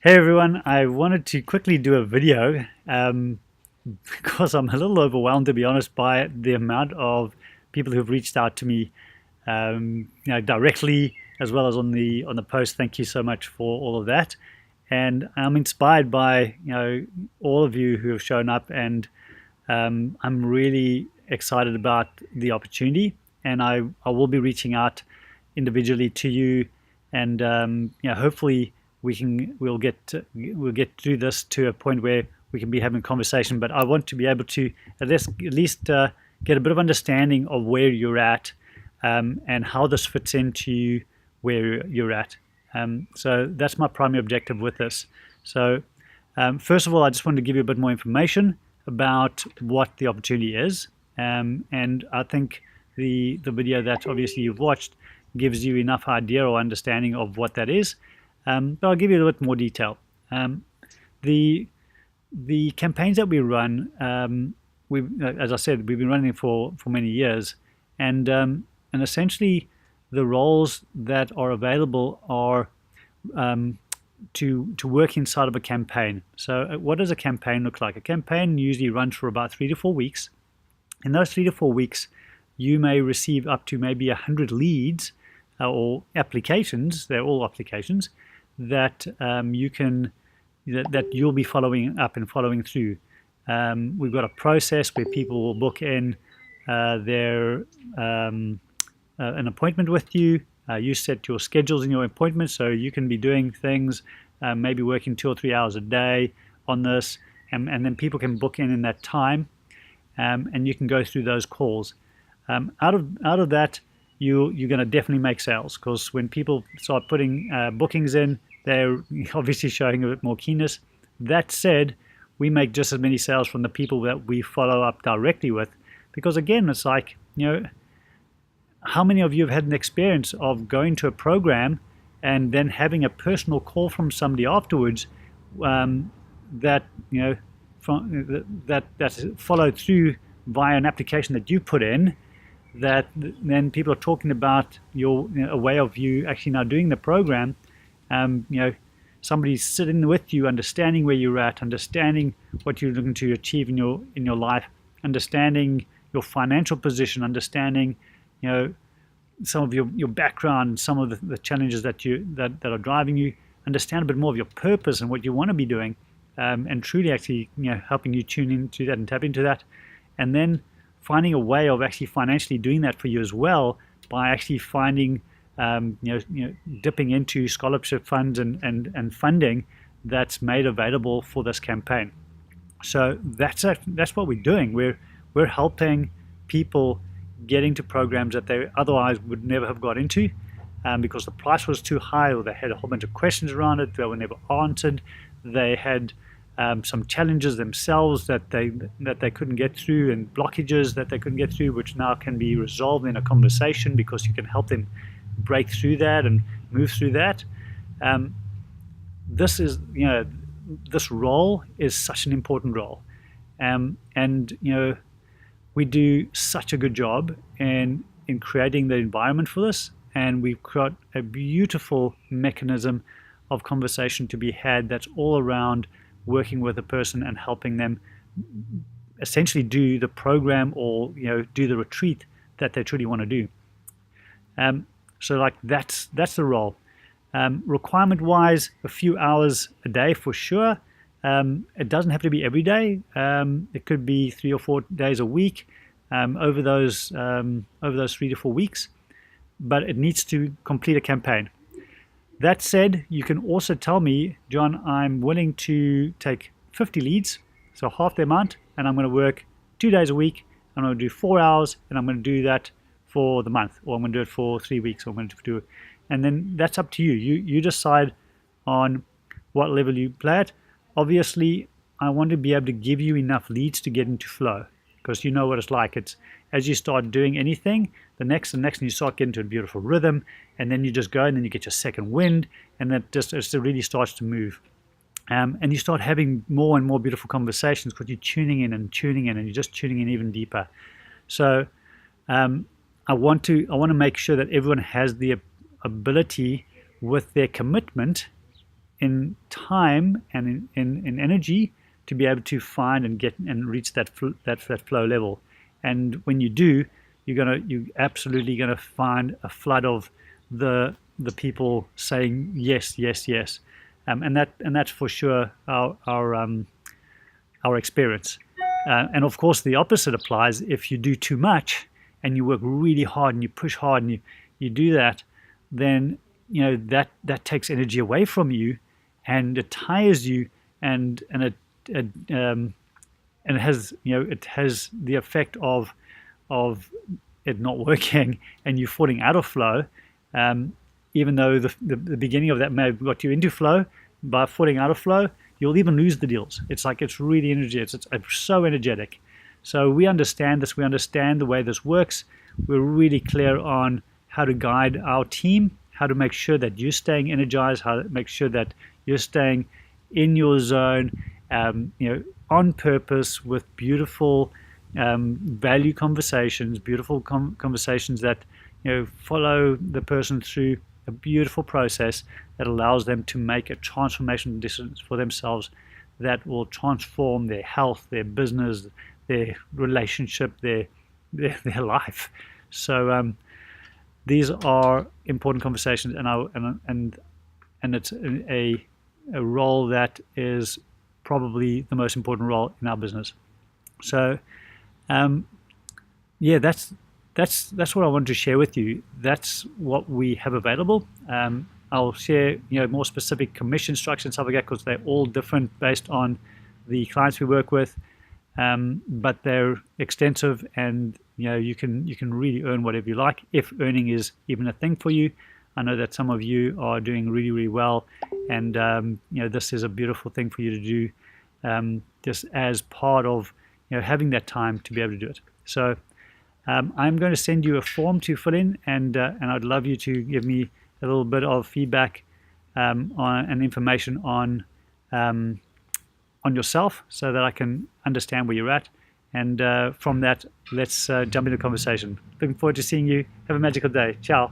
Hey everyone, I wanted to quickly do a video because I'm a little overwhelmed, to be honest, by the amount of people who've reached out to me, directly as well as on the post. Thank you so much for all of that, and I'm inspired by all of you who have shown up, and I'm really excited about the opportunity, and I will be reaching out individually to you, and hopefully we'll get through this to a point where we can be having a conversation. But I want to be able to at least get a bit of understanding of where you're at, and how this fits into where you're at. So that's my primary objective with this. So first of all, I just wanted to give you a bit more information about what the opportunity is. And I think the video that obviously you've watched gives you enough idea or understanding of what that is. But I'll give you a little bit more detail. The the campaigns that we run, as I said, we've been running for many years, and essentially the roles that are available are um, to work inside of a campaign. So, what does a campaign look like? A campaign usually runs for about 3 to 4 weeks. In those 3 to 4 weeks, you may receive up to maybe 100 leads or applications. They're all applications that that you'll be following up and following through. We've got a process where people will book in their an appointment with you. You set your schedules in your appointments, so you can be doing things, maybe working 2 or 3 hours a day on this, and then people can book in that time, and you can go through those calls. Out of that, you're going to definitely make sales, because when people start putting bookings in, they're obviously showing a bit more keenness. That said, we make just as many sales from the people that we follow up directly with, because again, it's like, how many of you have had an experience of going to a program and then having a personal call from somebody afterwards, that that's followed through via an application that you put in, that then people are talking about a way of you actually now doing the program. Somebody's sitting with you, understanding where you're at, understanding what you're looking to achieve in your life, understanding your financial position, understanding some of your background, some of the challenges that are driving you, understand a bit more of your purpose and what you want to be doing, and truly actually helping you tune into that and tap into that, and then finding a way of actually financially doing that for you as well, by actually finding dipping into scholarship funds and funding that's made available for this campaign. So that's what we're doing. We're helping people get into programs that they otherwise would never have got into, because the price was too high, or they had a whole bunch of questions around it that were never answered. They had some challenges themselves that they couldn't get through, and blockages that they couldn't get through, which now can be resolved in a conversation, because you can help them break through that and move through that. This is this role is such an important role, and we do such a good job in creating the environment for this, and we've got a beautiful mechanism of conversation to be had that's all around working with a person and helping them essentially do the program, or do the retreat that they truly want to do. So like that's the role. Requirement wise, a few hours a day for sure. It doesn't have to be every day. It could be 3 or 4 days a week, over those 3 to 4 weeks, but it needs to complete a campaign. That said, you can also tell me, John, I'm willing to take 50 leads, so half the amount, and I'm going to work 2 days a week. I'm going to do 4 hours, and I'm going to do that for the month, or I'm going to do it for 3 weeks, or I'm going to do it, and then that's up to you. You decide on what level you play at. Obviously, I want to be able to give you enough leads to get into flow, because you know what it's like. It's as you start doing anything, the next, and you start getting into a beautiful rhythm, and then you just go, and then you get your second wind, and that just it really starts to move. And you start having more and more beautiful conversations, because you're tuning in, and you're just tuning in even deeper. So I want to make sure that everyone has the ability, with their commitment, in time and in energy to be able to find and get and reach that flow level. And when you do, you're absolutely gonna find a flood of the people saying yes, yes, yes, and that's for sure our experience. And of course, the opposite applies. If you do too much and you work really hard and you push hard and you do that, then that takes energy away from you, and it tires you, and it has it has the effect of it not working and you falling out of flow. Even though the beginning of that may have got you into flow, by falling out of flow, you'll even lose the deals. It's really energetic. It's so energetic. So we understand this. We understand the way this works. We're really clear on how to guide our team, how to make sure that you're staying energized, how to make sure that you're staying in your zone, on purpose, with beautiful value conversations, beautiful conversations that follow the person through a beautiful process that allows them to make a transformational decision for themselves that will transform their health, their business, their relationship, their life. So these are important conversations, and it's a role that is probably the most important role in our business. So yeah, that's what I wanted to share with you. That's what we have available. I'll share more specific commission structure and stuff like that, because they're all different based on the clients we work with, but they're extensive, and you can really earn whatever you like, if earning is even a thing for you. I know that some of you are doing really, really well, and this is a beautiful thing for you to do, just as part of having that time to be able to do it. So I'm going to send you a form to fill in, and I'd love you to give me a little bit of feedback and information on yourself, so that I can understand where you're at. And from that, let's jump into conversation. Looking forward to seeing you. Have a magical day. Ciao.